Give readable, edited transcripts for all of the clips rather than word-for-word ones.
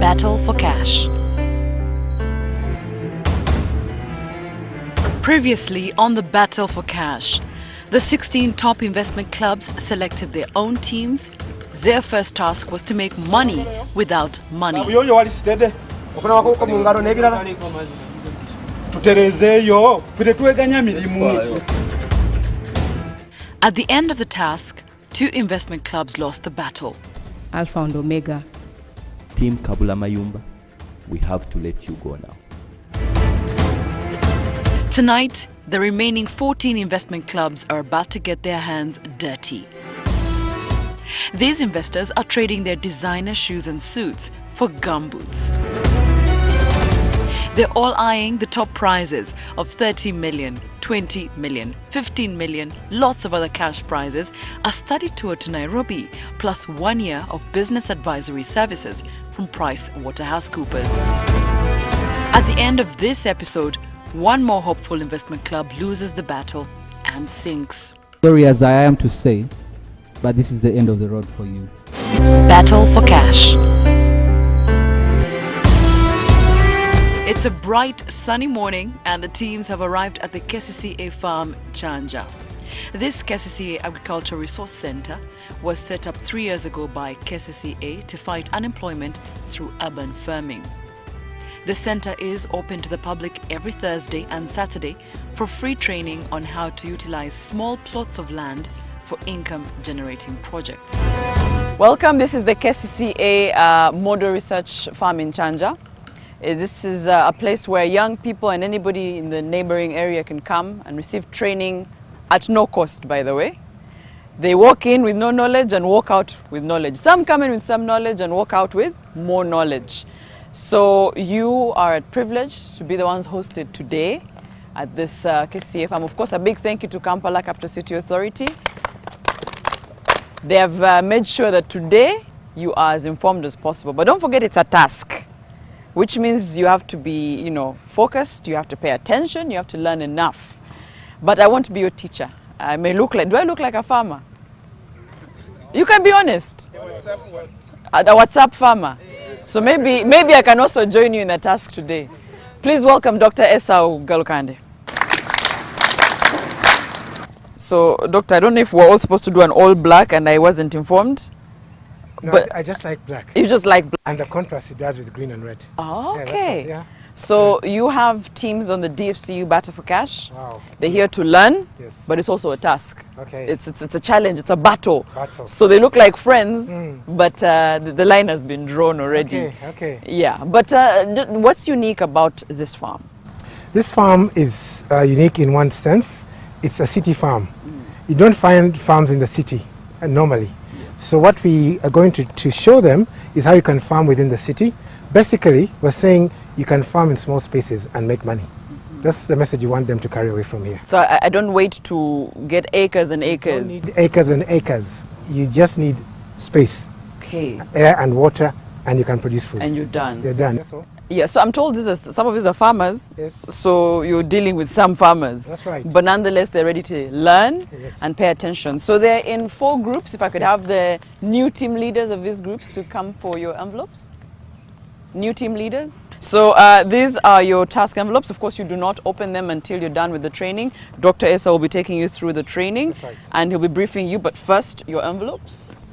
Battle for cash. Previously on the Battle for cash, the 16 top investment clubs selected their own teams. Their first task was to make money without money. At the end of the task, 2 investment clubs lost the battle. Alpha and Omega. Team Kabula Mayumba, we have to let you go now. Tonight, the remaining 14 investment clubs are about to get their hands dirty. These investors are trading their designer shoes and suits for gumboots. They're all eyeing the top prizes of 30 million, 20 million, 15 million, lots of other cash prizes, a study tour to Nairobi, plus 1 year of business advisory services from PricewaterhouseCoopers. At the end of this episode, one more hopeful investment club loses the battle and sinks. Sorry as I am to say, but this is the end of the road for you. Battle for cash. It's a bright, sunny morning and the teams have arrived at the KCCA farm, Chanja. This KCCA Agricultural Resource Center was set up 3 years ago by KCCA to fight unemployment through urban farming. The center is open to the public every Thursday and Saturday for free training on how to utilize small plots of land for income-generating projects. Welcome, this is the KCCA Model Research Farm in Chanja. This is a place where young people and anybody in the neighboring area can come and receive training at no cost, by the way. They walk in with no knowledge and walk out with knowledge. Some come in with some knowledge and walk out with more knowledge. So you are privileged to be the ones hosted today at this KCCA farm. Of course, a big thank you to Kampala Capital City Authority. They have made sure that today you are as informed as possible. But don't forget, it's a task, which means you have to be, focused, you have to pay attention, you have to learn enough. But I won't be your teacher. I may look like, do I look like a farmer? You can be honest. The WhatsApp farmer. So maybe I can also join you in the task today. Please welcome Dr. Esau Galukande. So, Doctor, I don't know if we're all supposed to do an all black and I wasn't informed. No, but I just like black. You just like black? And the contrast it does with green and red. Oh, okay. Yeah. So you have teams on the DFCU Battle for Cash. Wow. They're here to learn, Yes. but it's also a task. Okay. It's a challenge, it's a battle. Battle. So they look like friends, but the line has been drawn already. Okay. Yeah, but what's unique about this farm? This farm is unique in one sense. It's a city farm. You don't find farms in the city normally. So what we are going to show them is how you can farm within the city. Basically, we're saying you can farm in small spaces and make money. That's the message you want them to carry away from here. So I don't wait to get acres and acres. You don't need acres and acres. You just need space, Okay. air and water, and you can produce food. And you're done. You're done. That's all. Yeah, so I'm told some of these are farmers, Yes. so you're dealing with some farmers. That's right. But nonetheless, they're ready to learn Yes. and pay attention. So they're in 4 groups. If I could have the new team leaders of these groups to come for your envelopes. New team leaders. So these are your task envelopes. Of course, you do not open them until you're done with the training. Dr. Esa will be taking you through the training. That's right. And he'll be briefing you, but first, your envelopes.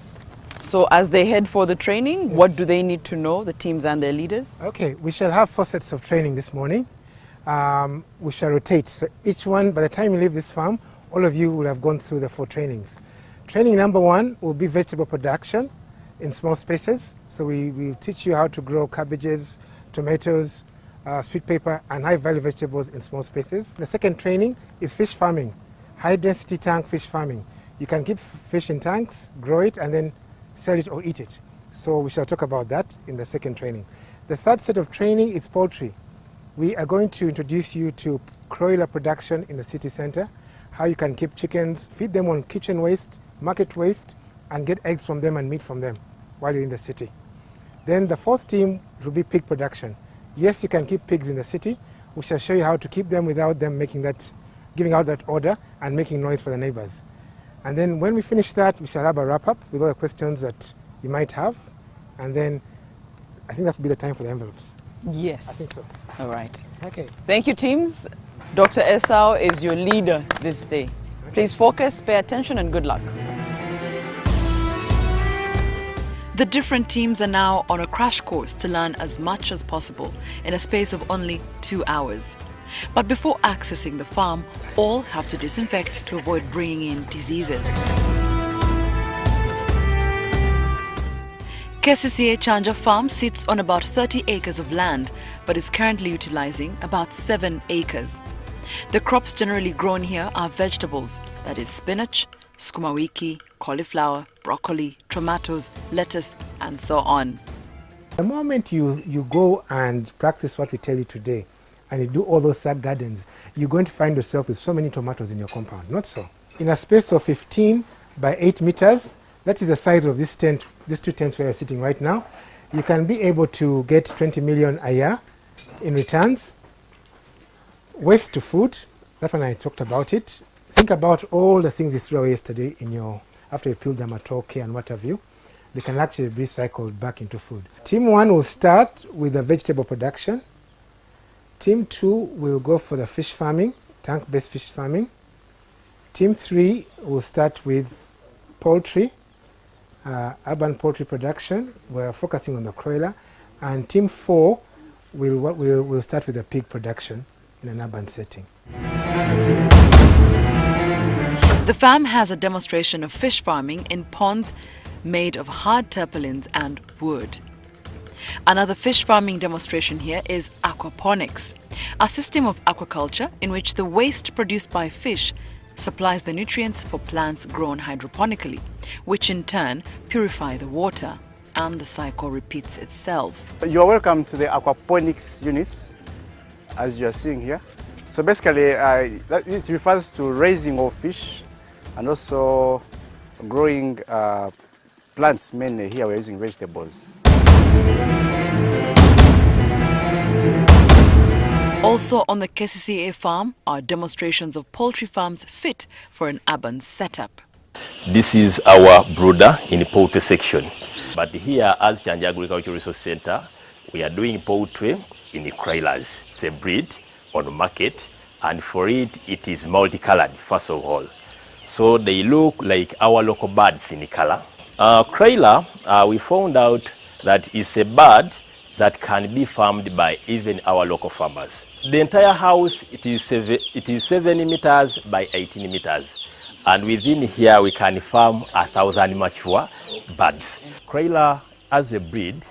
So as they head for the training, what do they need to know, the teams and their leaders? Okay, we shall have 4 sets of training this morning. We shall rotate. So each one, by the time you leave this farm, all of you will have gone through the 4 trainings. Training number 1 will be vegetable production in small spaces. So we will teach you how to grow cabbages, tomatoes, sweet pepper, and high-value vegetables in small spaces. The second training is fish farming, high-density tank fish farming. You can keep fish in tanks, grow it, and then sell it or eat it. So we shall talk about that in the second training. The third set of training is poultry. We are going to introduce you to broiler production in the city center, how you can keep chickens, feed them on kitchen waste, market waste, and get eggs from them and meat from them while you're in the city. Then the fourth team will be pig production. Yes, you can keep pigs in the city. We shall show you how to keep them without them giving out that order and making noise for the neighbors. And then when we finish that, we shall have a wrap-up with all the questions that you might have. And then I think that would be the time for the envelopes. Yes. I think so. All right. Okay. Thank you, teams. Dr. Esau is your leader this day. Please focus, pay attention, and good luck. The different teams are now on a crash course to learn as much as possible in a space of only 2 hours. But before accessing the farm, all have to disinfect to avoid bringing in diseases. KCCA Chanja Farm sits on about 30 acres of land, but is currently utilizing about 7 acres. The crops generally grown here are vegetables, that is spinach, sukuma wiki, cauliflower, broccoli, tomatoes, lettuce, and so on. The moment you go and practice what we tell you today, and you do all those sub gardens, you're going to find yourself with so many tomatoes in your compound. Not so. In a space of 15 by 8 meters, that is the size of this tent, these 2 tents where you're sitting right now, you can be able to get 20 million a year in returns. Waste to food, that one I talked about it. Think about all the things you threw away yesterday after you filled them at okay and what have you. They can actually be recycled back into food. Team 1 will start with the vegetable production. Team 2 will go for the fish farming, tank-based fish farming. Team 3 will start with poultry, urban poultry production. We're focusing on the broiler. And Team 4 will start with the pig production in an urban setting. The farm has a demonstration of fish farming in ponds made of hard tarpaulins and wood. Another fish farming demonstration here is aquaponics, a system of aquaculture in which the waste produced by fish supplies the nutrients for plants grown hydroponically, which in turn purify the water, and the cycle repeats itself. You are welcome to the aquaponics units, as you are seeing here. So basically, it refers to raising of fish and also growing plants. Mainly here we're using vegetables. Also on the KCCA farm are demonstrations of poultry farms fit for an urban setup. This is our brooder in the poultry section. But here as Chanja Agricultural Resource Center, we are doing poultry in the Krailers. It's a breed on the market, and for it, it is multicolored first of all. So they look like our local birds in the color. Krailer, we found out that it's a bird that can be farmed by even our local farmers. The entire house, it is 7 meters by 18 meters. And within here, we can farm 1,000 mature birds. Krailer, as a breed,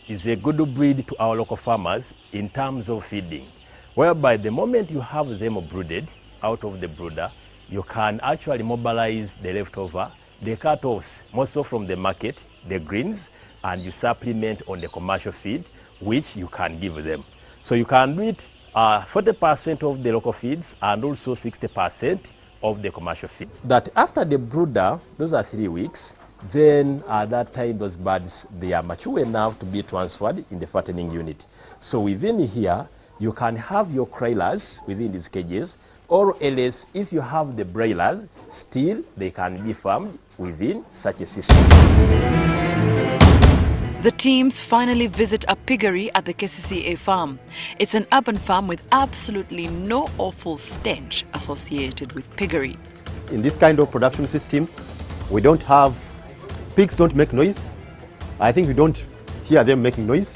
is a good breed to our local farmers in terms of feeding, whereby the moment you have them brooded out of the brooder, you can actually mobilize the leftover, the cut-offs, mostly from the market, the greens, and you supplement on the commercial feed, which you can give them. So you can do it 40% of the local feeds and also 60% of the commercial feed. That after the brooder, those are 3 weeks, then at that time those birds, they are mature enough to be transferred in the fattening unit. So within here, you can have your Krailers within these cages, or else if you have the broilers, still they can be farmed within such a system. The teams finally visit a piggery at the KCCA farm. It's an urban farm with absolutely no awful stench associated with piggery. In this kind of production system, we don't have, pigs don't make noise. I think we don't hear them making noise.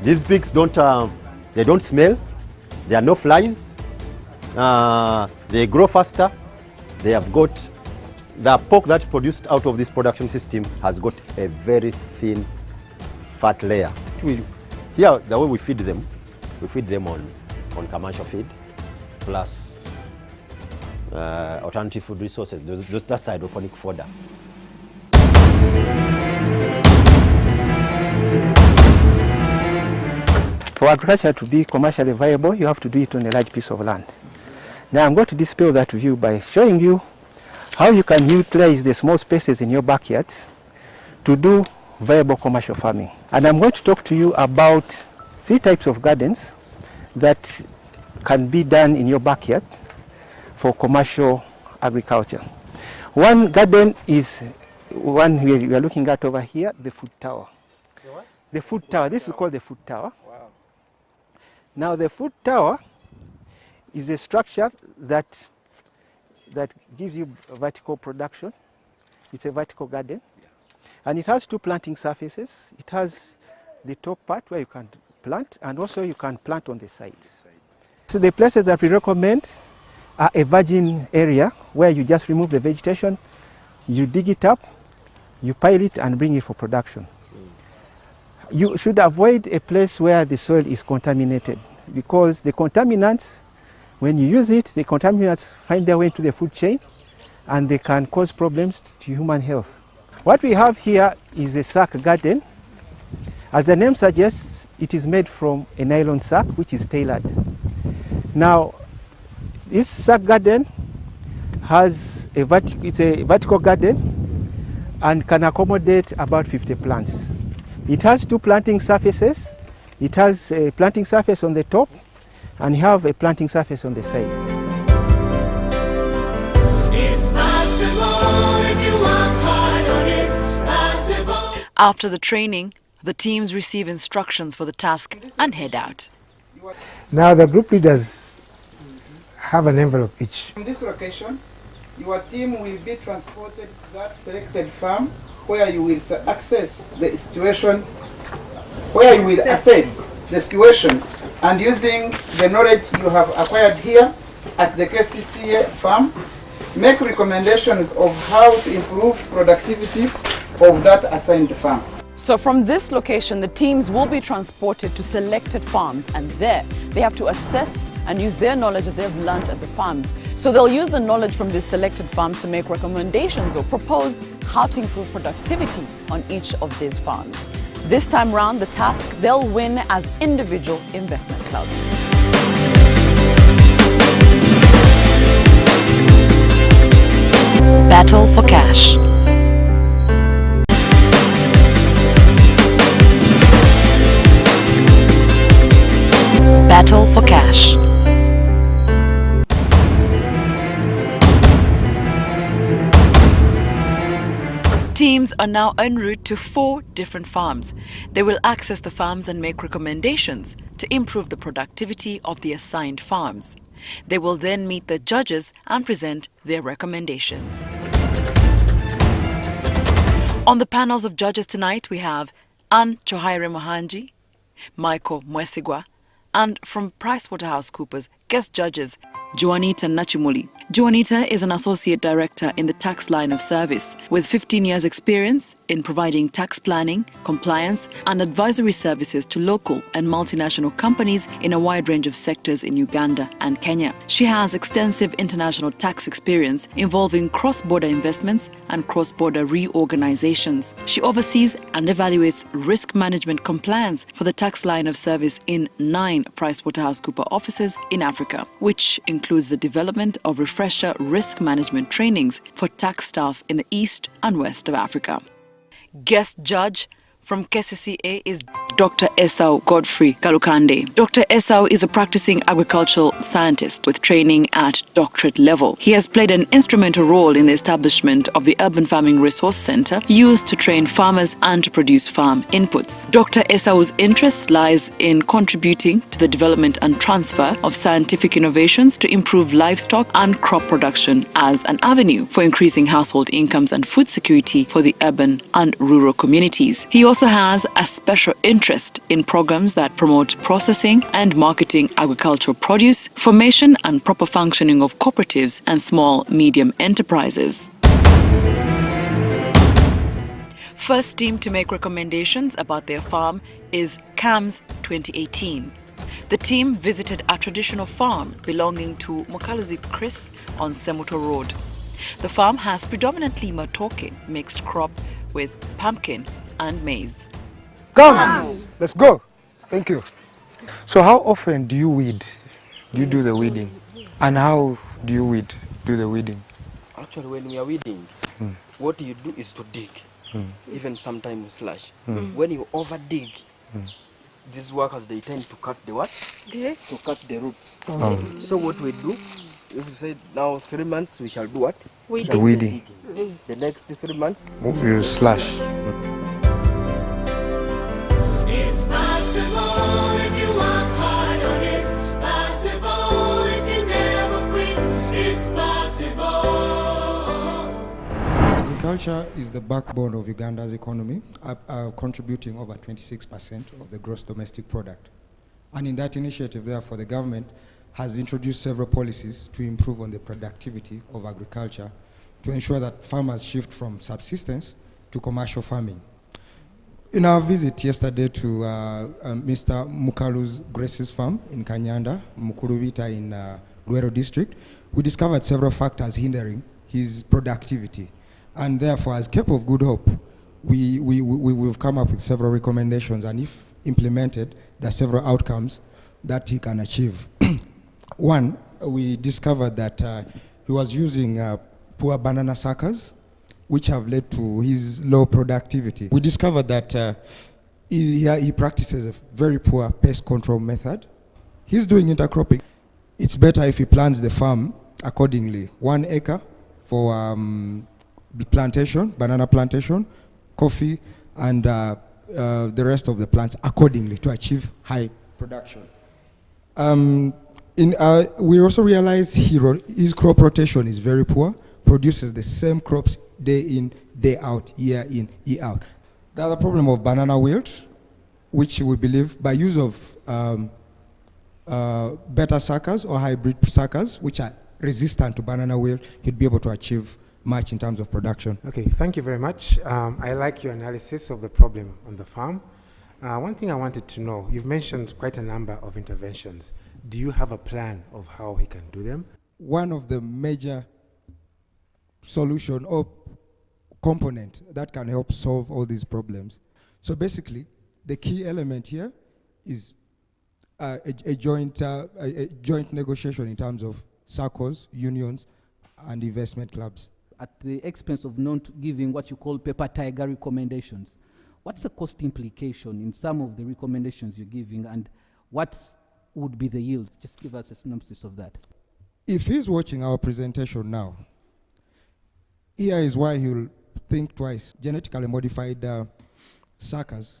These pigs they don't smell. There are no flies. They grow faster. They have got, the pork that produced out of this production system has got a very thin fat layer. Here, the way we feed them on commercial feed, plus alternative food resources, that's hydroponic fodder. For agriculture to be commercially viable, you have to do it on a large piece of land. Now I'm going to dispel that view by showing you how you can utilize the small spaces in your backyard to do viable commercial farming. And I'm going to talk to you about 3 types of gardens that can be done in your backyard for commercial agriculture. One garden is one we are looking at over here, the food tower. The food tower. This is called the food tower. Wow. Now the food tower is a structure that gives you vertical production. It's a vertical garden. And it has two planting surfaces. It has the top part where you can plant, and also you can plant on the sides. So the places that we recommend are a virgin area where you just remove the vegetation, you dig it up, you pile it and bring it for production. You should avoid a place where the soil is contaminated, because the contaminants, when you use it, the contaminants find their way into the food chain and they can cause problems to human health. What we have here is a sack garden. As the name suggests, it is made from a nylon sack which is tailored. Now, this sack garden has it's a vertical garden and can accommodate about 50 plants. It has two planting surfaces. It has a planting surface on the top and you have a planting surface on the side. It's possible if you work hard, or it's possible. After the training, the teams receive instructions for the task and head out. Now the group leaders have an envelope each. From this location, your team will be transported to that selected farm where you will assess the situation, and using the knowledge you have acquired here at the KCCA farm, make recommendations of how to improve productivity of that assigned farm. So from this location, the teams will be transported to selected farms, and there they have to assess and use their knowledge that they've learned at the farms. So they'll use the knowledge from these selected farms to make recommendations or propose how to improve productivity on each of these farms. This time round, the task they'll win as individual investment clubs. Battle for cash. Battle for cash. Teams are now en route to 4 different farms. They will access the farms and make recommendations to improve the productivity of the assigned farms. They will then meet the judges and present their recommendations. On the panels of judges tonight, we have Ann Chohaire Mohanji, Michael Mwesigwa, and from PricewaterhouseCoopers, guest judges Juanita Nachimuli. Juanita is an associate director in the tax line of service with 15 years experience in providing tax planning, compliance and advisory services to local and multinational companies in a wide range of sectors in Uganda and Kenya. She has extensive international tax experience involving cross-border investments and cross-border reorganizations. She oversees and evaluates risk management compliance for the tax line of service in 9 PricewaterhouseCoopers offices in Africa, which includes the development of refresher risk management trainings for tax staff in the East and West of Africa. Guest judge from KCCA is Dr. Esau Godfrey Kalukande. Dr. Esau is a practicing agricultural scientist with training at doctorate level. He has played an instrumental role in the establishment of the Urban Farming Resource Center used to train farmers and to produce farm inputs. Dr. Esau's interest lies in contributing to the development and transfer of scientific innovations to improve livestock and crop production as an avenue for increasing household incomes and food security for the urban and rural communities. He also has a special interest in programs that promote processing and marketing agricultural produce, formation and proper functioning of cooperatives and small-medium enterprises. First team to make recommendations about their farm is CAMS 2018. The team visited a traditional farm belonging to Mukaluzi Chris on Semuto Road. The farm has predominantly matoke, mixed crop with pumpkin and maize. Come! Let's go! Thank you. So how often do you weed? Do you do the weeding? And how do you do the weeding? Actually, when we are weeding, what you do is to dig, even sometimes slash. When you over dig, these workers, they tend to cut the what? To cut the roots. So what we do, if we say now 3 months, we shall do what? The weeding. The next 3 months, You slash. Agriculture is the backbone of Uganda's economy, contributing over 26% of the gross domestic product. And in that initiative, therefore, the government has introduced several policies to improve on the productivity of agriculture to ensure that farmers shift from subsistence to commercial farming. In our visit yesterday to Mr. Mukalu's Grace's farm in Kanyanda, Mukurubita in Luero district, we discovered several factors hindering his productivity. And therefore, as Cape of Good Hope, we've come up with several recommendations, and if implemented, there are several outcomes that he can achieve. One, we discovered that he was using poor banana suckers, which have led to his low productivity. We discovered that he practices a very poor pest control method. He's doing intercropping. It's better if he plants the farm accordingly. 1 acre for plantation, banana plantation, coffee, and the rest of the plants accordingly to achieve high production. We also realized his crop rotation is very poor, produces the same crops day in, day out, year in, year out. The other problem of banana wilt, which we believe by use of better suckers or hybrid suckers, which are resistant to banana wilt, he'd be able to achieve much in terms of production. Okay, thank you very much. I like your analysis of the problem on the farm. One thing I wanted to know, you've mentioned quite a number of interventions. Do you have a plan of how he can do them? One of the major solution or component that can help solve all these problems. So basically, the key element here is a joint negotiation in terms of SACCOs, unions, and investment clubs. At the expense of not giving what you call paper tiger recommendations, what's the cost implication in some of the recommendations you're giving, and what would be the yields? Just give us a synopsis of that. If he's watching our presentation now, here is why he'll think twice. Genetically modified suckers,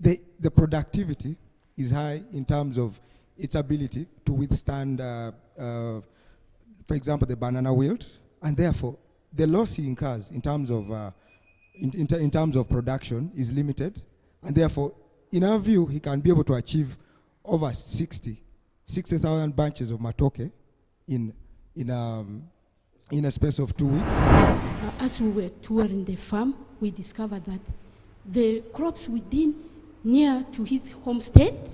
the productivity is high in terms of its ability to withstand, for example, the banana wilt, and therefore the loss he incurs in terms of in terms of production is limited, and therefore, in our view, he can be able to achieve over 60,000 bunches of matoke in a space of 2 weeks. As we were touring the farm, we discovered that the crops within near to his homestead,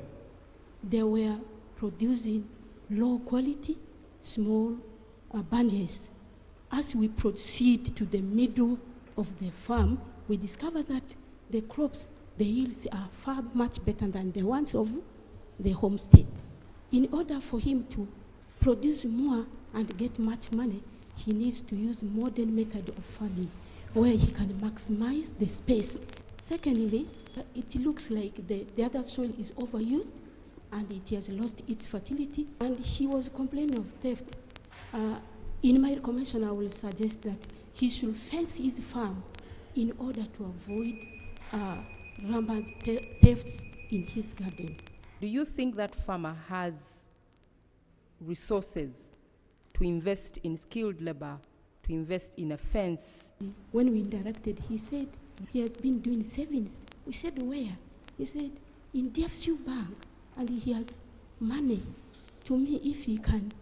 they were producing low quality, small bunches. As we proceed to the middle of the farm, we discovered that the crops, the yields are far much better than the ones of the homestead. In order for him to produce more and get much money, he needs to use modern method of farming where he can maximize the space. Secondly, it looks like the other soil is overused and it has lost its fertility, and he was complaining of theft. In my recommendation, I will suggest that he should fence his farm in order to avoid rampant thefts in his garden. Do you think that farmer has resources to invest in skilled labor, to invest in a fence? When we interacted, he said he has been doing savings. We said, where? He said, in dfcu bank, and he has money. To me, if he can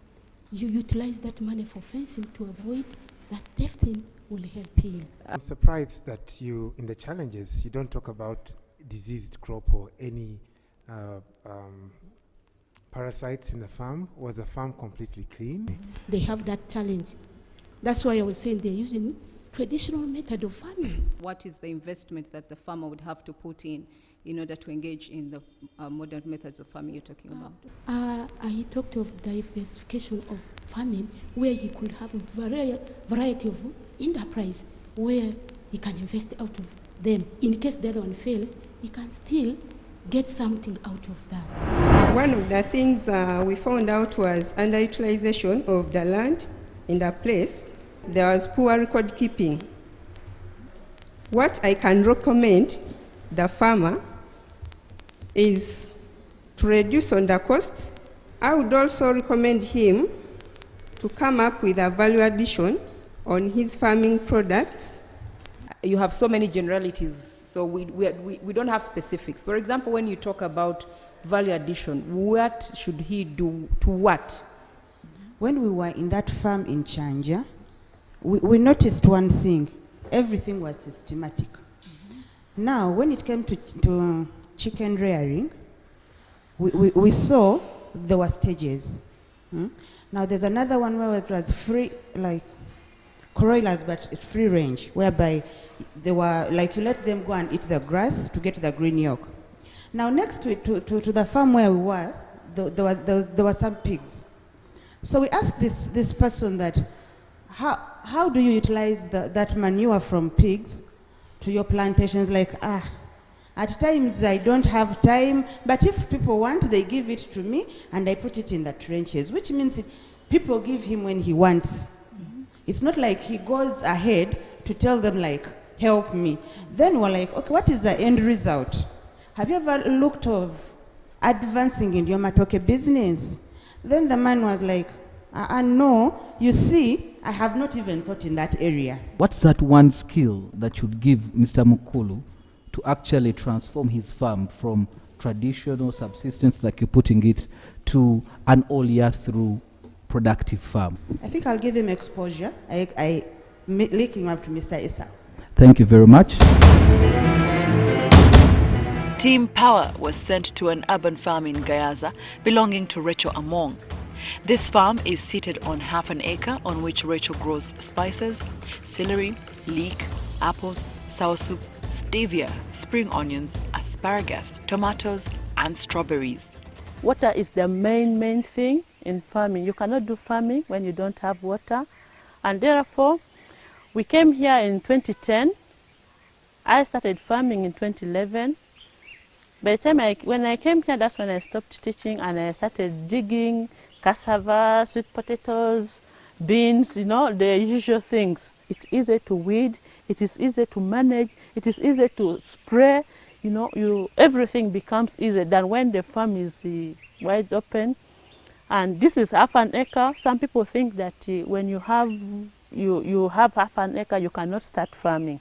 utilize that money for fencing to avoid that thefting, will help him. I'm surprised that you, in the challenges, you don't talk about diseased crop or any parasites in the farm. Was the farm completely clean? They have that challenge. That's why I was saying they're using traditional method of farming. What is the investment that the farmer would have to put in order to engage in the modern methods of farming you're talking about? I talked of diversification of farming, where he could have a variety of enterprise where he can invest out of them. In case the other one fails, he can still get something out of that. One of the things we found out was underutilization of the land in the place. There was poor record keeping. What I can recommend the farmer is to reduce on the costs. I would also recommend him to come up with a value addition on his farming products. You have so many generalities, so we don't have specifics. For example, when you talk about value addition, what should he do to what? When we were in that farm in Chanja, we noticed one thing. Everything was systematic. Now, when it came to chicken rearing, we saw there were stages. Now, there's another one where it was free, like broilers, but it's free range, whereby they were like you let them go and eat the grass to get the green yolk. Now, next to it, to the farm where we were, there were some pigs. So we asked this person that, how do you utilize that manure from pigs to your plantations? Like, at times I don't have time, but if people want, they give it to me and I put it in the trenches, which means people give him when he wants. It's not like he goes ahead to tell them like, help me. Then we're like, okay, what is the end result? Have you ever looked of advancing in your matoke business? Then the man was like, no, you see, I have not even thought in that area. What's that one skill that should give Mr. Mukulu to actually transform his farm from traditional subsistence, like you're putting it, to an all year through productive farm? I think I'll give him exposure. I link him up to Mr. Issa. Thank you very much. Team Power was sent to an urban farm in Gayaza belonging to Rachel Among. This farm is seated on half an acre on which Rachel grows spices, celery, leek, apples, soursop, stevia, spring onions, asparagus, tomatoes, and strawberries. Water is the main thing in farming. You cannot do farming when you don't have water. And therefore, we came here in 2010. I started farming in 2011. By the time when I came here, that's when I stopped teaching and I started digging cassava, sweet potatoes, beans, the usual things. It's easy to weed, it is easy to manage, it is easy to spray, everything becomes easier than when the farm is wide open. And this is half an acre. Some people think that when you have half an acre, you cannot start farming.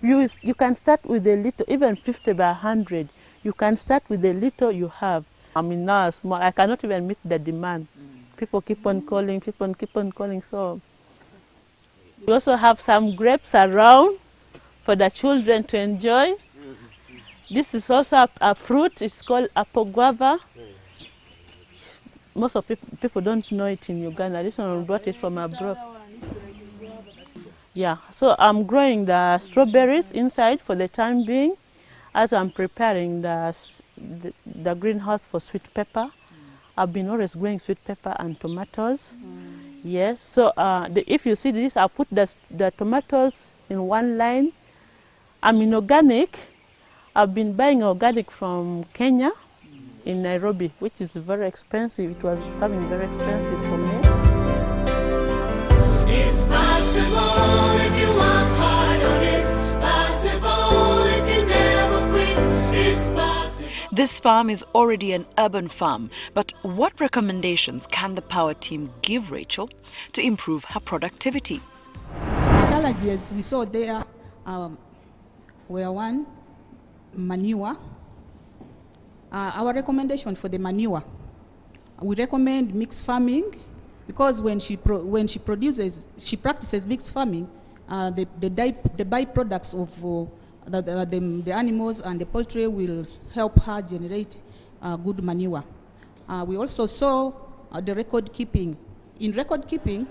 You can start with a little, even 50 by 100. You can start with the little you have. I mean, now small, I cannot even meet the demand. People keep on calling, so we also have some grapes around for the children to enjoy. This is also a fruit, it's called apple guava. Most of people don't know it in Uganda. This one we brought it from abroad. Yeah, so I'm growing the strawberries inside for the time being as I'm preparing the greenhouse for sweet pepper. I've been always growing sweet pepper and tomatoes. Yes, so if you see this, I'll put the tomatoes in one line. I'm in organic. I've been buying organic from Kenya in Nairobi, which is very expensive. It was becoming very expensive for me. It's possible if you work hard, or it's possible if you never quit. It's possible. This farm is already an urban farm, but what recommendations can the Power team give Rachel to improve her productivity? Challenges we saw there were one, manure. Our recommendation for the manure, we recommend mixed farming, because when she practices mixed farming, the byproducts of the animals and the poultry will help her generate good manure. We also saw the record keeping. In record keeping,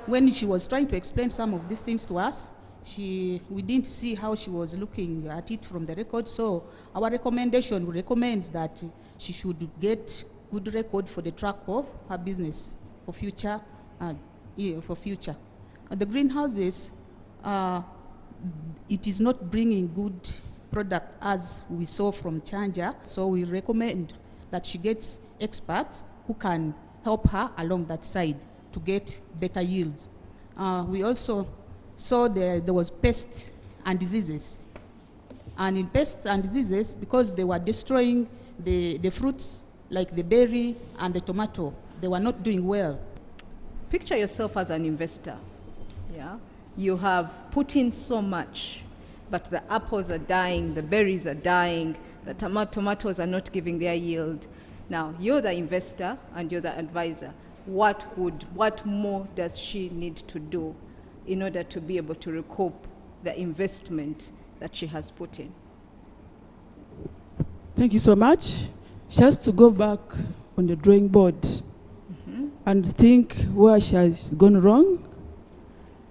when she was trying to explain some of these things to us, we didn't see how she was looking at it from the record. So our recommendation recommends that she should get good record for the track of her business for future. The greenhouses, it is not bringing good product as we saw from Chanja. So we recommend that she gets experts who can help her along that side to get better yields. We also saw there was pests and diseases. And in pests and diseases, because they were destroying the fruits like the berry and the tomato, they were not doing well. Picture yourself as an investor. Yeah, you have put in so much, but the apples are dying, the berries are dying, the tomatoes are not giving their yield. Now, you're the investor and you're the advisor. What more does she need to do in order to be able to recoup the investment that she has put in? Thank you so much. She has to go back on the drawing board and think where she has gone wrong,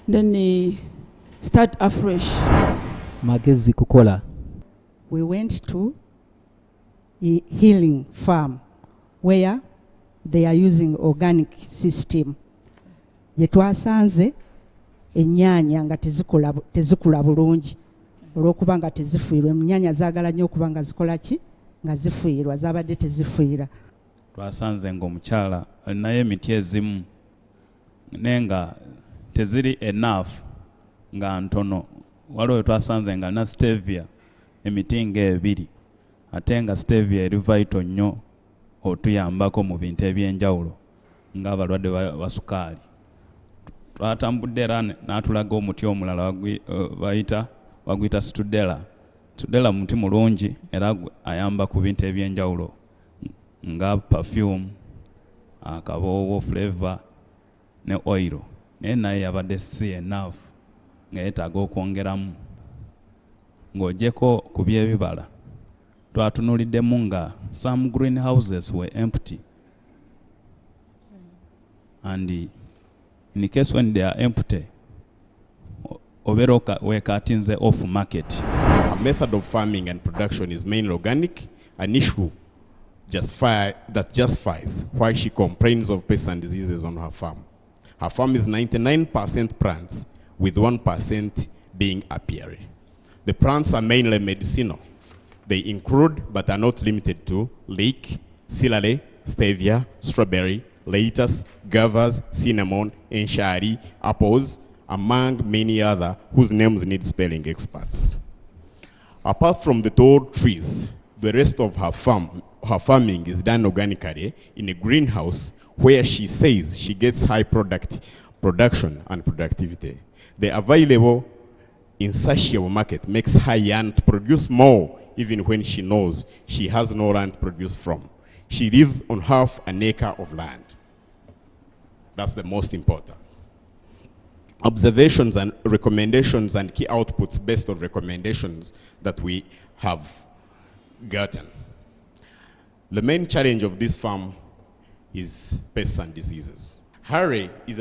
then start afresh. Magezi kukola. We went to a healing farm where they are using organic system. Je twasanze ennyaanya nga tezikula bulungi olw'okuba nga tezifuirwa. Ennyaanya zaagala nnyo okuba nga zikola ki? Nga zifuirwa, zaabadde tezifuira. Twasanze ng'omukyala alinayo emiti ezimu naye nga teziri enough nga ntono. Waliwo we twasanze nga na stevia emiti ng'ebiri ate nga stevia eri vital nnyo otuyambako mu bintu ebyenjawulo ng'abalwadde ba sukaali. Twatambudde era n'atulaga omuti omulala baguyita studella. Studella muti mulungi era ayamba ku bintu ebyenjawulo nga perfume, akaboobo, flavor ne oil. Naye naye yabadde si enough nga yeetaaga okwongeramu. Ng'ogyeko ku by'ebibala twatunuuliddemu nga some greenhouses were empty, and in case when they are empty obeera weekatinze off market. A method of farming and production is mainly organic, an issue that justifies why she complains of pests and diseases on her farm. Her farm is 99% plants, with 1% being apiary. The plants are mainly medicinal. They include, but are not limited to, leek, celery, stevia, strawberry, lettuce, guavas, cinnamon, enshari, apples, among many other whose names need spelling experts. Apart from the tall trees, the rest of her farming is done organically in a greenhouse where she says she gets high production and productivity. The available insatiable market makes her yearn to produce more even when she knows she has no land to produce from. She lives on half an acre of land. That's the most important. Observations and recommendations and key outputs based on recommendations that we have gotten. The main challenge of this farm is pests and diseases. Harry is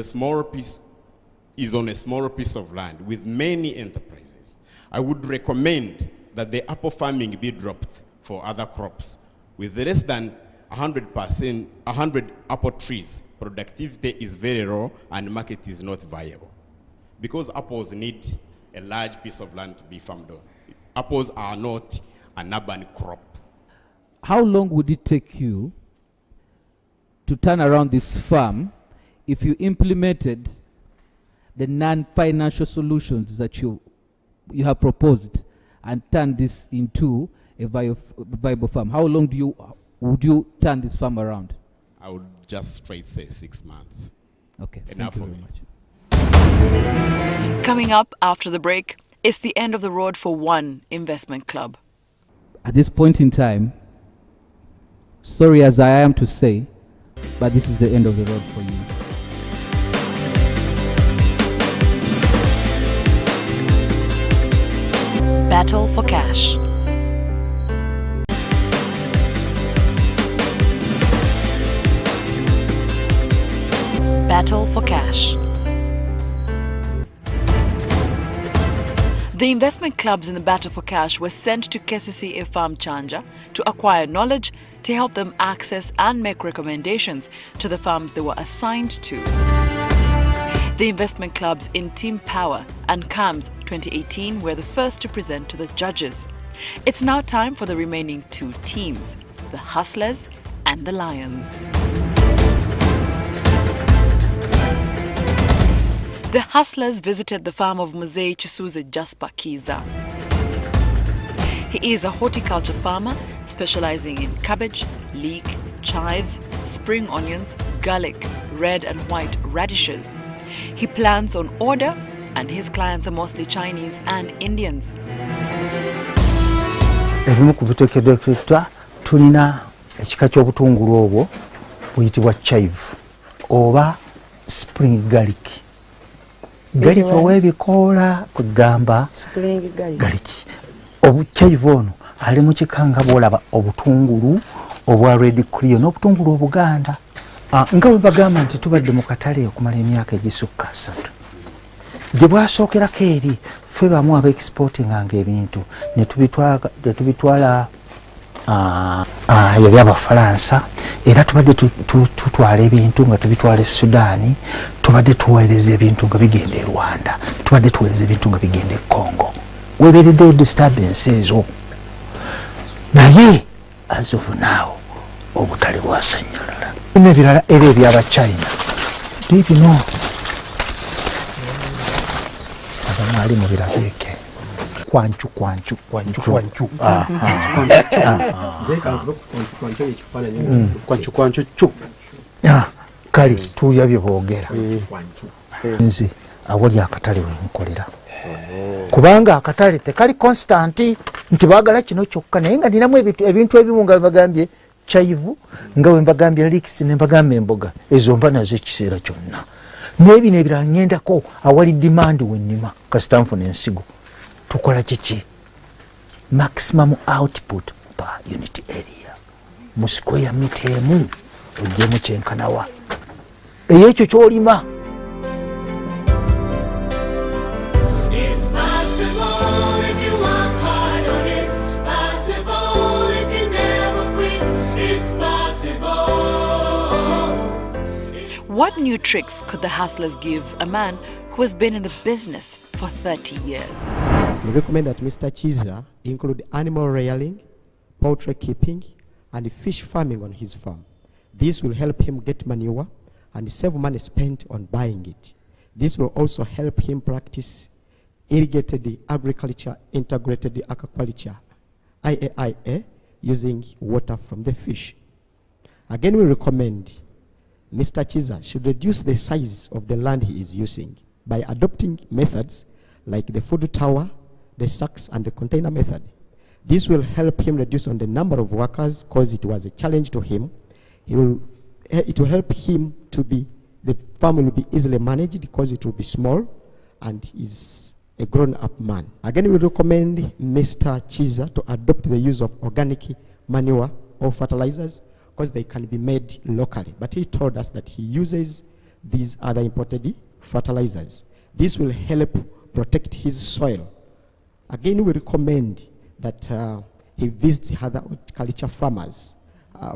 on a smaller piece of land with many enterprises. I would recommend that the apple farming be dropped for other crops. With less than 100 apple trees, productivity is very low and market is not viable. Because apples need a large piece of land to be farmed on. Apples are not an urban crop. How long would it take you to turn around this farm if you implemented the non-financial solutions that you have proposed and turn this into a viable farm? How long would you turn this farm around? I would just straight say 6 months. Okay, enough thank you for very me. much. Coming up after the break, it's the end of the road for one investment club. At this point in time, sorry as I am to say, but this is the end of the road for you. Battle for cash. Battle for cash. The investment clubs in the Battle for Cash were sent to KCCA Farm Chanja to acquire knowledge to help them access and make recommendations to the farms they were assigned to. The investment clubs in Team Power and CAMS 2018 were the first to present to the judges. It's now time for the remaining two teams, the Hustlers and the Lions. The Hustlers visited the farm of Mzee Chisuze Jasper Kiza. He is a horticulture farmer specializing in cabbage, leek, chives, spring onions, garlic, red and white radishes. He plants on order and his clients are mostly Chinese and Indians. Ebimu ku biteekeddwa tulina ekika ky'obutungulu obwo buyitibwa chive oba spring garlic. Garlic ow'ebikoola kwegamba garlic. Chive ono ali mu kikanga bw'olaba obutungulu obwa red clear n'obutungulu obuganda. Nga bwe bagamba nti tubadde mu katale okumala emyaka egisukka 3. Gye bwasookerako eri ffe bamu aba-exportinganga ebintu ne tubitwala yali Abafalansa, era tubadde tutwala ebintu nga tubitwala e Sudaani, tubadde tuweereza ebintu nga bigenda e Rwanda, tubadde tuweereza ebintu nga bigenda e Congo. Weebeereddeyo disturbance ezo. Naye as of now obutale bwasannyalala. Ebirala era ebyaba China bibino abamali mu birabeeke kwancu. Kale tuya bye boogera nze awali akatale wenkolera kubanga akatale tekali constanti nti baagala kino kyokka naye nga ninamu ebintu ebimu nga bagambye chive nga bwe mbagambye leeks ne mbagambye emboga ezo mba nazo ekiseera kyonna n'ebino ebirala ngendako awali demand wennima kasita nfuna ensigo tukola kiki maximum output per unit area mu square meter emu ogyemu kyenkanawa eyekyo kyolima. What new tricks could the hustlers give a man who has been in the business for 30 years? We recommend that Mr. Chiza include animal rearing, poultry keeping, and fish farming on his farm. This will help him get manure and save money spent on buying it. This will also help him practice irrigated agriculture, integrated aquaculture, IAIA, using water from the fish. Again, we recommend Mr. Chiza should reduce the size of the land he is using by adopting methods like the food tower, the sacks, and the container method. This will help him reduce on the number of workers because it was a challenge to him. It will help him to be, the farm will be easily managed because it will be small and is a grown-up man. Again, we recommend Mr. Chiza to adopt the use of organic manure or fertilizers because they can be made locally. But he told us that he uses these other imported fertilizers. This will help protect his soil. Again, we recommend that he visits other horticulture farmers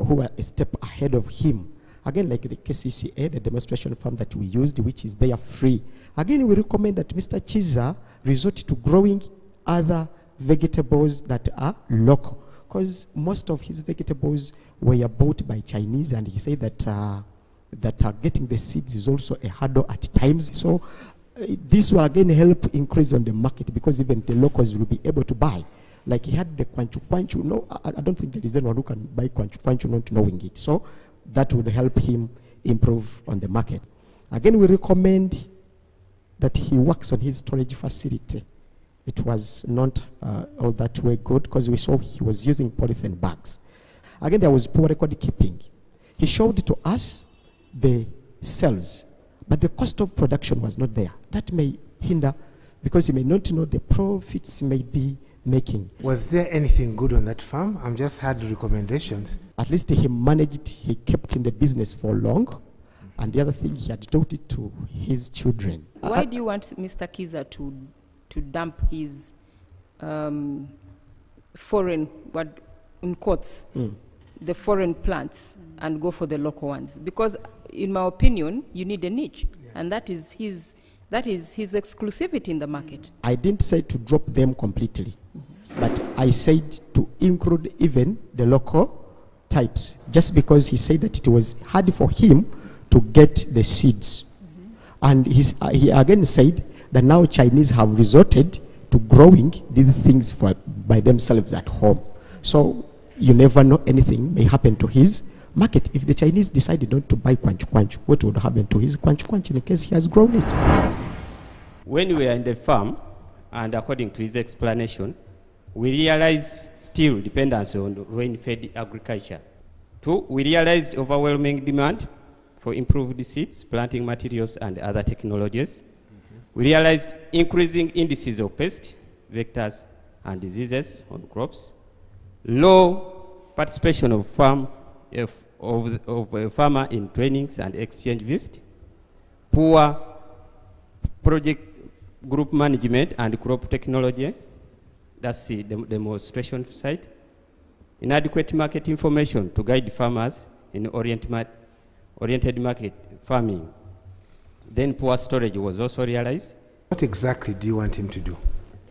who are a step ahead of him. Again, like the KCCA, the demonstration farm that we used, which is there free. Again, we recommend that Mr. Chiza resort to growing other vegetables that are local, because most of his vegetables were bought by Chinese, and he said that getting the seeds is also a hurdle at times. So this will again help increase on the market because even the locals will be able to buy. Like he had the kwanchu. No, I don't think there is anyone who can buy kwanchu not knowing it. So that would help him improve on the market. Again, we recommend that he works on his storage facility. It was not all that way good because we saw he was using polythene bags. Again, there was poor record keeping. He showed to us the sales, but the cost of production was not there. That may hinder because he may not know the profits he may be making. Was there anything good on that farm? I'm just had recommendations. At least he managed, he kept in the business for long, and the other thing, he had taught it to his children. Why do you want Mr. Chiza to dump his foreign, what in quotes, the foreign plants and go for the local ones? Because in my opinion, you need a niche, and that is his exclusivity in the market. I didn't say to drop them completely, but I said to include even the local types, just because he said that it was hard for him to get the seeds. And he again said that now Chinese have resorted to growing these things by themselves at home. So you never know, anything may happen to his market. If the Chinese decided not to buy kwanchu, what would happen to his kwanchu in case he has grown it? When we were in the farm, and according to his explanation, we realized still dependence on rain-fed agriculture. 2, we realized overwhelming demand for improved seeds, planting materials, and other technologies. We realized increasing indices of pests, vectors, and diseases on crops. Low participation of a farmer in trainings and exchange visits. Poor project group management and crop technology. That's the demonstration side. Inadequate market information to guide farmers in oriented market farming. Then poor storage was also realized. What exactly do you want him to do?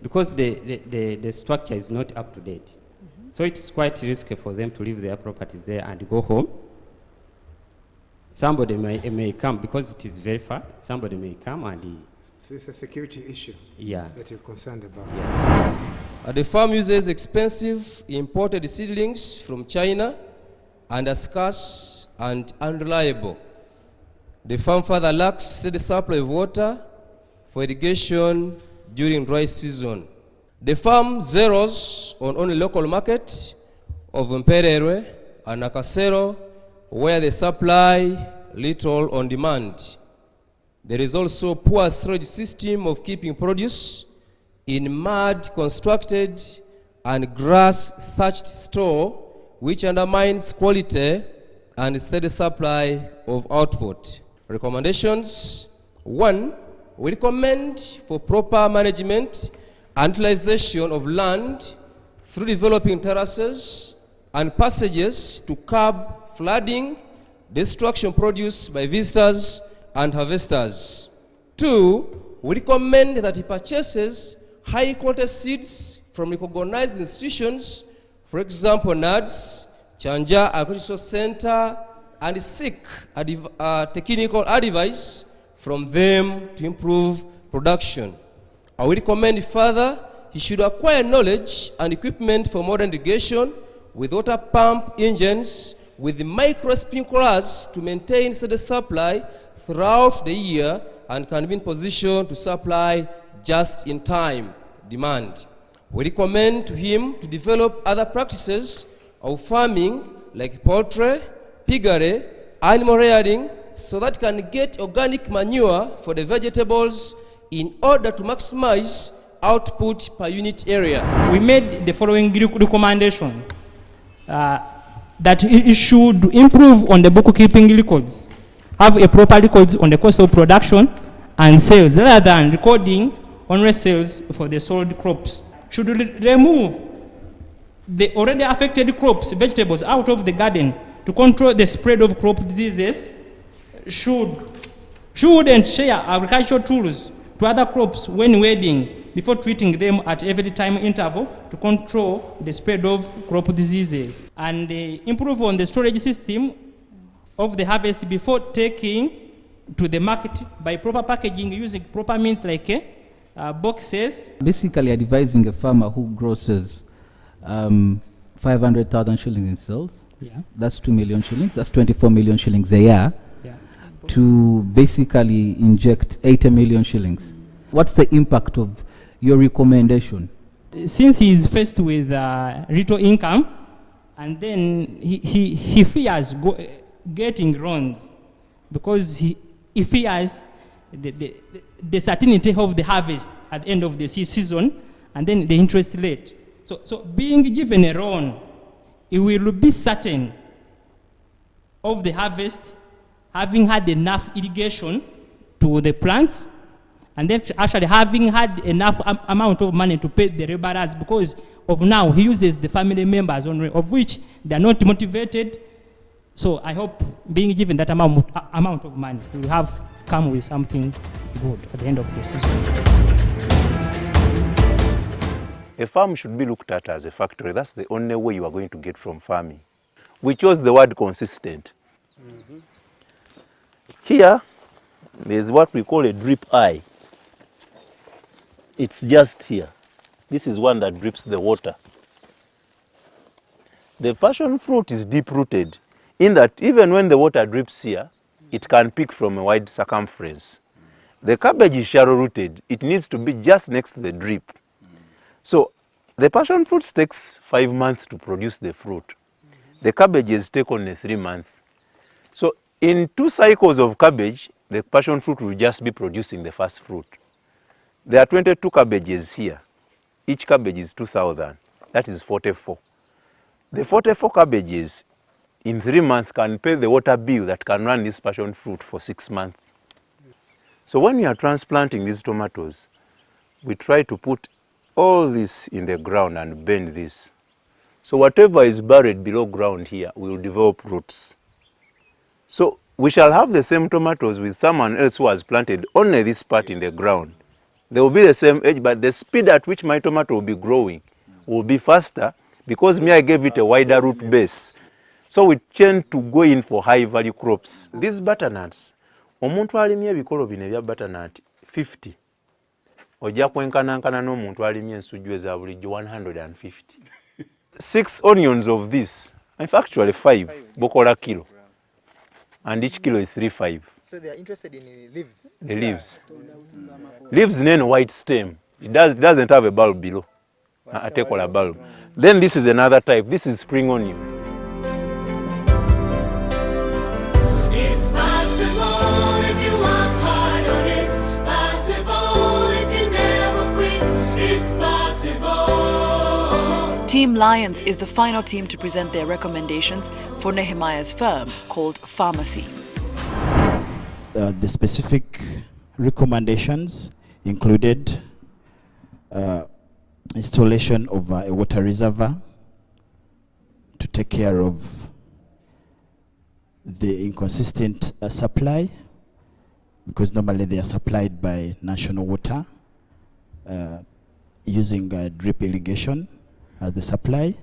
Because the structure is not up to date. So it's quite risky for them to leave their properties there and go home. Somebody may come, because it is very far, somebody may come and... So it's a security issue that you're concerned about. Yes. The farm uses expensive imported seedlings from China and are scarce and unreliable. The farm further lacks steady supply of water for irrigation during dry season. The farm zeroes on only local market of Mpererwe and Nakasero, where they supply little on demand. There is also poor storage system of keeping produce in mud constructed and grass thatched store, which undermines quality and steady supply of output. Recommendations: 1, we recommend for proper management and utilization of land through developing terraces and passages to curb flooding, destruction produced by visitors and harvesters. 2, we recommend that he purchases high quality seeds from recognized institutions, for example, NADS, Chanja Agricultural Center, and seek technical advice from them to improve production. I would recommend further he should acquire knowledge and equipment for modern irrigation with water pump engines with the micro sprinklers to maintain steady supply throughout the year and can be in position to supply just in time demand. We recommend to him to develop other practices of farming like poultry, piggery, animal rearing, so that can get organic manure for the vegetables in order to maximize output per unit area. We made the following recommendation that he should improve on the bookkeeping records, have a proper records on the cost of production and sales, rather than recording only sales for the sold crops. Should remove the already affected crops, vegetables out of the garden to control the spread of crop diseases. Shouldn't share agricultural tools to other crops when weeding before treating them at every time interval to control the spread of crop diseases. And improve on the storage system of the harvest before taking to the market by proper packaging using proper means like boxes. Basically advising a farmer who grosses 500,000 shillings in sales, that's 2 million shillings, that's 24 million shillings a year, to basically inject 80 million shillings. What's the impact of your recommendation? Since he is faced with little income, and then he fears getting loans, because he fears the certainty of the harvest at the end of the season, and then the interest rate. So being given a loan, it will be certain of the harvest, having had enough irrigation to the plants, and then actually having had enough amount of money to pay the laborers, because of now he uses the family members only, of which they are not motivated. So I hope being given that amount of money, we will have come with something good at the end of the season. A farm should be looked at as a factory. That's the only way you are going to get from farming. We chose the word consistent. Here, there's what we call a drip eye. It's just here. This is one that drips the water. The passion fruit is deep-rooted in that even when the water drips here, it can pick from a wide circumference. The cabbage is shallow rooted. It needs to be just next to the drip. So the passion fruit takes 5 months to produce the fruit. The cabbages take only 3 months. So in 2 cycles of cabbage, the passion fruit will just be producing the first fruit. There are 22 cabbages here. Each cabbage is 2,000. That is 44. The 44 cabbages in 3 months can pay the water bill that can run this passion fruit for 6 months. So when we are transplanting these tomatoes, we try to put all this in the ground and bend this. So whatever is buried below ground here will develop roots. So we shall have the same tomatoes with someone else who has planted only this part in the ground. They will be the same age, but the speed at which my tomato will be growing will be faster because me, I gave it a wider root base. So we tend to go in for high value crops. These butternuts, omuntu alimye ebikolo bino ebya butternut 50. Ojja kwenkanankana n'omuntu alimye ensujju eza bulijjo 150. 6 onions of this, in fact actually 5, bokola kilo. And each kilo is 3.5. So they are interested in leaves? The leaves. Leaves in white stem. It doesn't have a bulb below. A tekola bulb. Then this is another type. This is spring onion. It's possible if you work hard on it. Possible if you never quit. It's possible. Team Lions is the final team to present their recommendations for Nehemiah's firm called Pharmacy. The specific recommendations included installation of a water reservoir to take care of the inconsistent supply, because normally they are supplied by national water, using drip irrigation as the supply,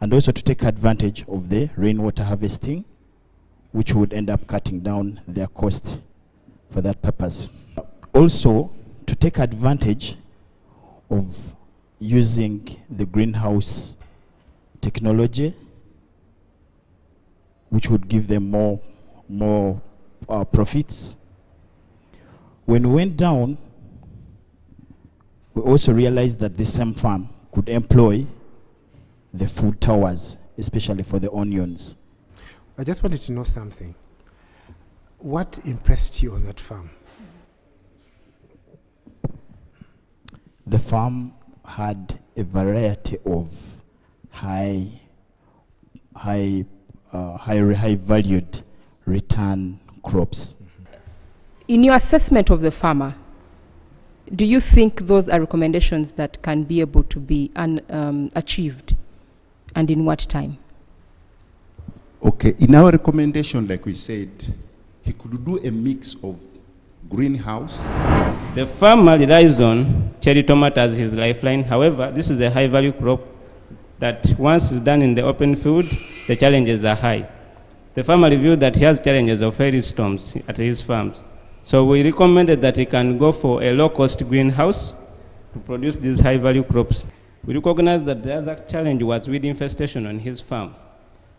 and also to take advantage of the rainwater harvesting, which would end up cutting down their cost for that purpose. Also, to take advantage of using the greenhouse technology, which would give them more profits. When we went down, we also realized that the same farm could employ the food towers, especially for the onions. I just wanted to know something. What impressed you on that farm? The farm had a variety of high valued return crops. In your assessment of the farmer, do you think those are recommendations that can be able to be achieved, and in what time? Okay, in our recommendation, like we said, he could do a mix of greenhouse. The farmer relies on cherry tomato as his lifeline. However, this is a high value crop that once it's done in the open field, the challenges are high. The farmer reviewed that he has challenges of hailstorms at his farms. So we recommended that he can go for a low-cost greenhouse to produce these high-value crops. We recognized that the other challenge was weed infestation on his farm.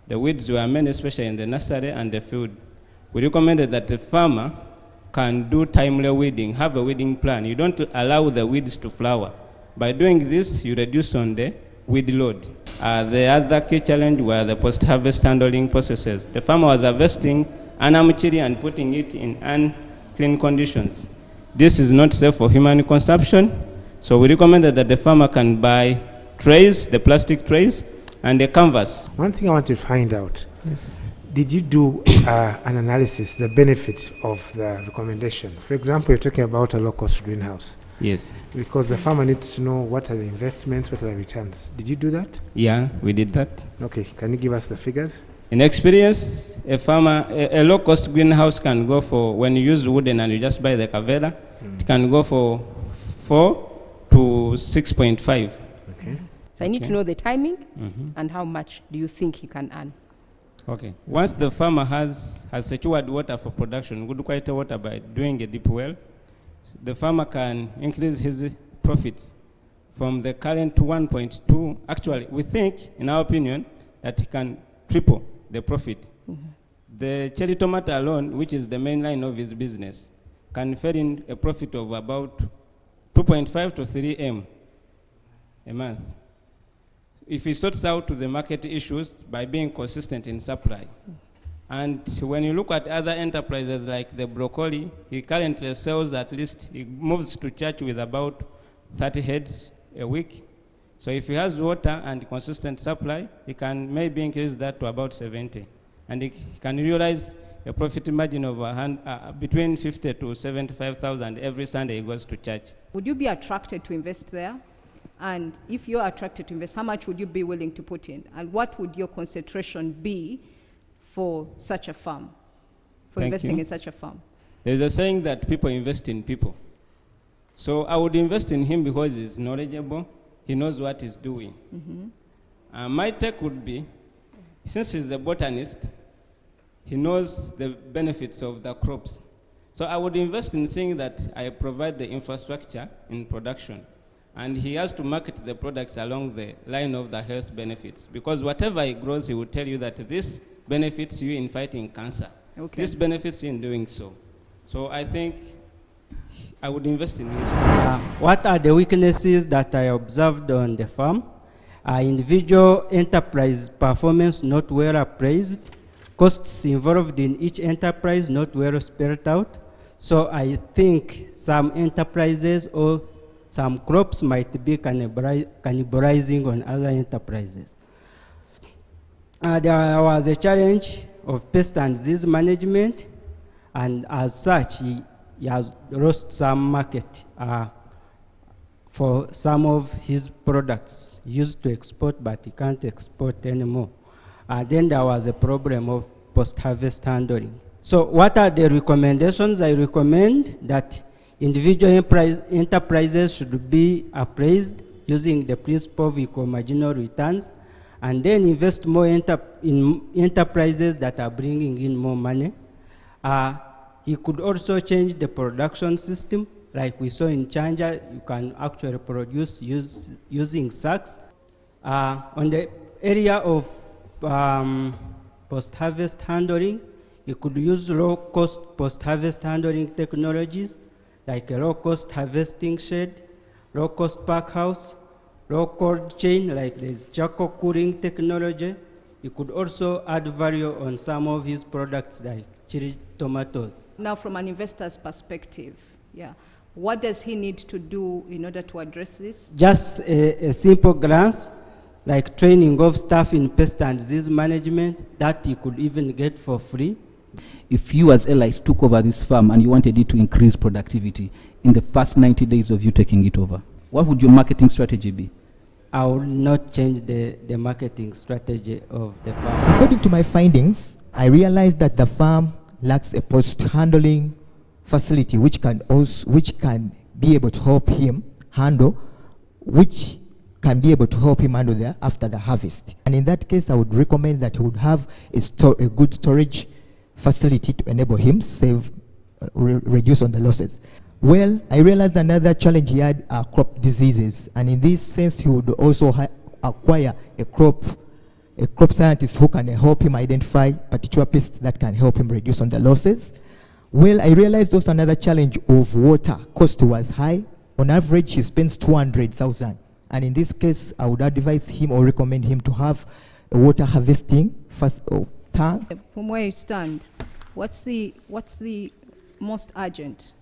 The weeds were many, especially in the nursery and the field. We recommended that the farmer can do timely weeding, have a weeding plan. You don't allow the weeds to flower. By doing this, you reduce on the weed load. The other key challenge were the post-harvest handling processes. The farmer was harvesting anamuchiri and putting it in unclean conditions. This is not safe for human consumption, so we recommended that the farmer can buy trays, the plastic trays, and a canvas. One thing I want to find out. Yes. Did you do an analysis, the benefit of the recommendation? For example, you're talking about a low-cost greenhouse. Yes. Because the farmer needs to know what are the investments, what are the returns. Did you do that? Yeah, we did that. Okay, can you give us the figures? In experience, a low-cost greenhouse can go for, when you use wooden and you just buy the cavera, it can go for 4 to 6.5. Okay. So I need to know the timing and how much do you think he can earn? Okay. Once the farmer has secured water for production, good quality water by doing a deep well, the farmer can increase his profits from the current 1.2. Actually, we think, in our opinion, that he can triple the profit. The cherry tomato alone, which is the main line of his business, can fetch in a profit of about 2.5 to 3 M a month if he sorts out the market issues by being consistent in supply. And when you look at other enterprises like the broccoli, he currently sells at least, he moves to church with about 30 heads a week. So if he has water and consistent supply, he can maybe increase that to about 70. And he can realize a profit margin of between 50 to 75,000 every Sunday he goes to church. Would you be attracted to invest there? And if you're attracted to invest, how much would you be willing to put in? And what would your concentration be for such a farm, for Thank investing you. in such a farm? There's a saying that people invest in people. So I would invest in him because he's knowledgeable, he knows what he's doing. My take would be, since he's a botanist, he knows the benefits of the crops. So I would invest in seeing that I provide the infrastructure in production. And he has to market the products along the line of the health benefits. Because whatever he grows, he will tell you that this benefits you in fighting cancer. Okay. This benefits you in doing so. So I think I would invest in his. What are the weaknesses that I observed on the farm? Individual enterprise performance not well appraised, costs involved in each enterprise not well spelled out. So I think some enterprises or some crops might be cannibalizing on other enterprises. There was a challenge of pest and disease management, and as such, he has lost some market for some of his products. He used to export, but he can't export anymore. Then there was a problem of post-harvest handling. So what are the recommendations? I recommend that individual enterprises should be appraised using the principle of equal marginal returns, and then invest more in enterprises that are bringing in more money. He could also change the production system. Like we saw in Chanja, you can actually produce using sacks. On the area of post-harvest handling, you could use low-cost post-harvest handling technologies, like a low-cost harvesting shed, low-cost pack house, low-cold chain, like this charcoal cooling technology. You could also add value on some of his products, like cherry tomatoes. Now, from an investor's perspective, what does he need to do in order to address this? Just a simple glance, like training of staff in pest and disease management, that you could even get for free. If you as Elite took over this farm and you wanted it to increase productivity in the first 90 days of you taking it over, what would your marketing strategy be? I will not change the marketing strategy of the farm. According to my findings, I realized that the farm lacks a post-handling facility which can be able to help him handle there after the harvest. And in that case, I would recommend that he would have a good storage facility to enable him reduce on the losses. Well, I realized another challenge he had are crop diseases, and in this sense, he would also acquire a crop scientist who can help him identify particular pests that can help him reduce on the losses. Well, I realized also another challenge of water. Cost was high. On average, he spends 200,000. And in this case, I would advise him or recommend him to have a water harvesting tank. From where you stand, what's the most urgent?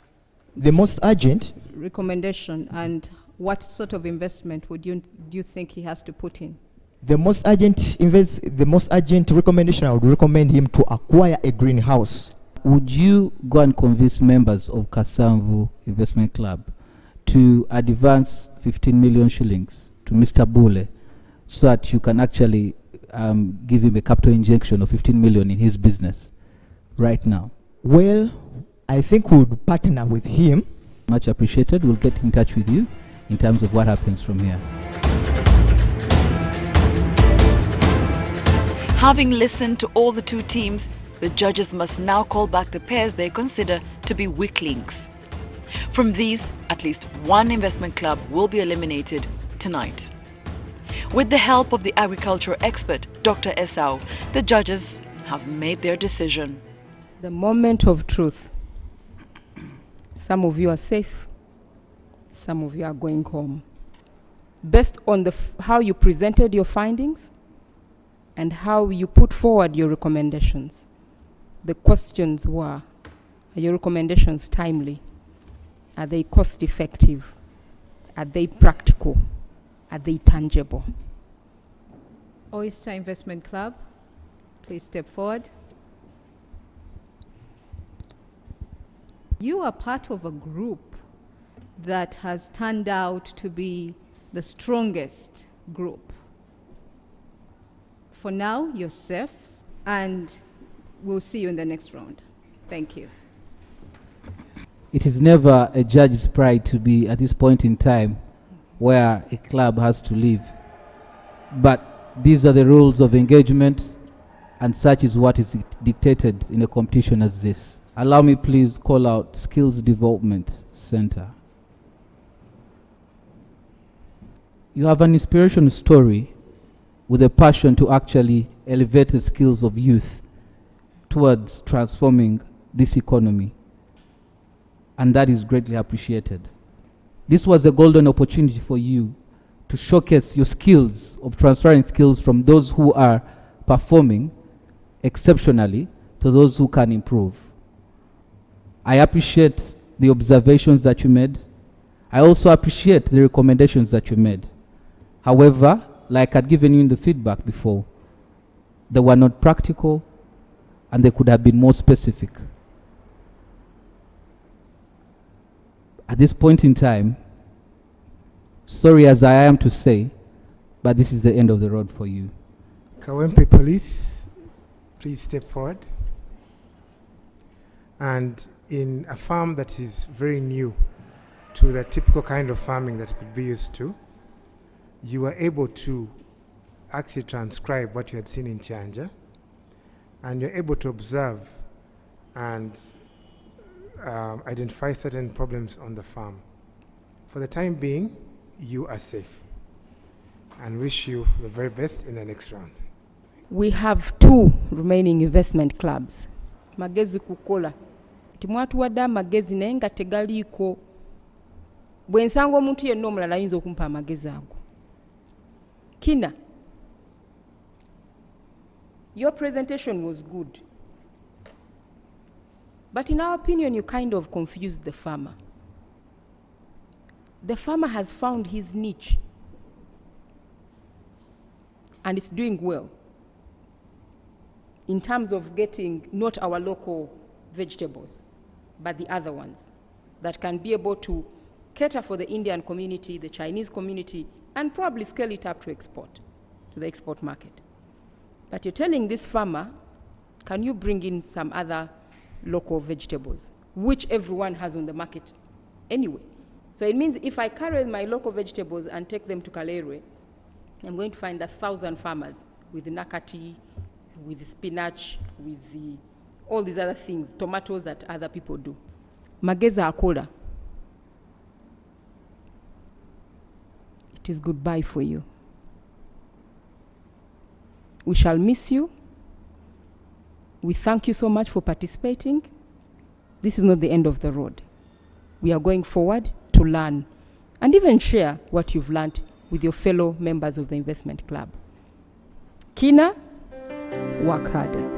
The most urgent recommendation, and what sort of investment do you think he has to put in? The most urgent recommendation, I would recommend him to acquire a greenhouse. Would you go and convince members of Kasamvu Investment Club to advance 15 million shillings to Mr. Bule so that you can actually give him a capital injection of 15 million in his business right now? Well, I think we would partner with him. Much appreciated. We'll get in touch with you in terms of what happens from here. Having listened to all the two teams, the judges must now call back the pairs they consider to be weak links. From these, at least one investment club will be eliminated tonight. With the help of the agricultural expert, Dr. Esau, the judges have made their decision. The moment of truth. Some of you are safe. Some of you are going home. Based on how you presented your findings and how you put forward your recommendations, the questions were, are your recommendations timely? Are they cost effective? Are they practical? Are they tangible? Oyster Investment Club, please step forward. You are part of a group that has turned out to be the strongest group. For now, you're safe, and we'll see you in the next round. Thank you. It is never a judge's pride to be at this point in time where a club has to leave. But these are the rules of engagement, and such is what is dictated in a competition as this. Allow me please call out Skills Development Center. You have an inspirational story with a passion to actually elevate the skills of youth towards transforming this economy, and that is greatly appreciated. This was a golden opportunity for you to showcase your skills of transferring skills from those who are performing exceptionally to those who can improve. I appreciate the observations that you made. I also appreciate the recommendations that you made. However, like I'd given you in the feedback before, they were not practical and they could have been more specific. At this point in time, sorry as I am to say, but this is the end of the road for you. Kawempe Police, please step forward. And in a farm that is very new to the typical kind of farming that you could be used to, you were able to actually transcribe what you had seen in Chanja, and you're able to observe and identify certain problems on the farm. For the time being, you are safe, and wish you the very best in the next round. We have 2 remaining investment clubs. Magezi kukola. Timwatuwadde amagezi naye nga tegaliiko. Bwe nsanga omuntu yenna omulala ayinza okumpa amagezi ago. Kina, your presentation was good. But in our opinion, you kind of confused the farmer. The farmer has found his niche, and it's doing well in terms of getting not our local vegetables, but the other ones that can be able to cater for the Indian community, the Chinese community, and probably scale it up to export, to the export market. But you're telling this farmer, can you bring in some other local vegetables, which everyone has on the market anyway? So it means if I carry my local vegetables and take them to Kalerwe, I'm going to find 1,000 farmers with nakati, with spinach, with all these other things, tomatoes that other people do. Mageza akola. It is goodbye for you. We shall miss you. We thank you so much for participating. This is not the end of the road. We are going forward to learn and even share what you've learned with your fellow members of the investment club. Kina, work harder.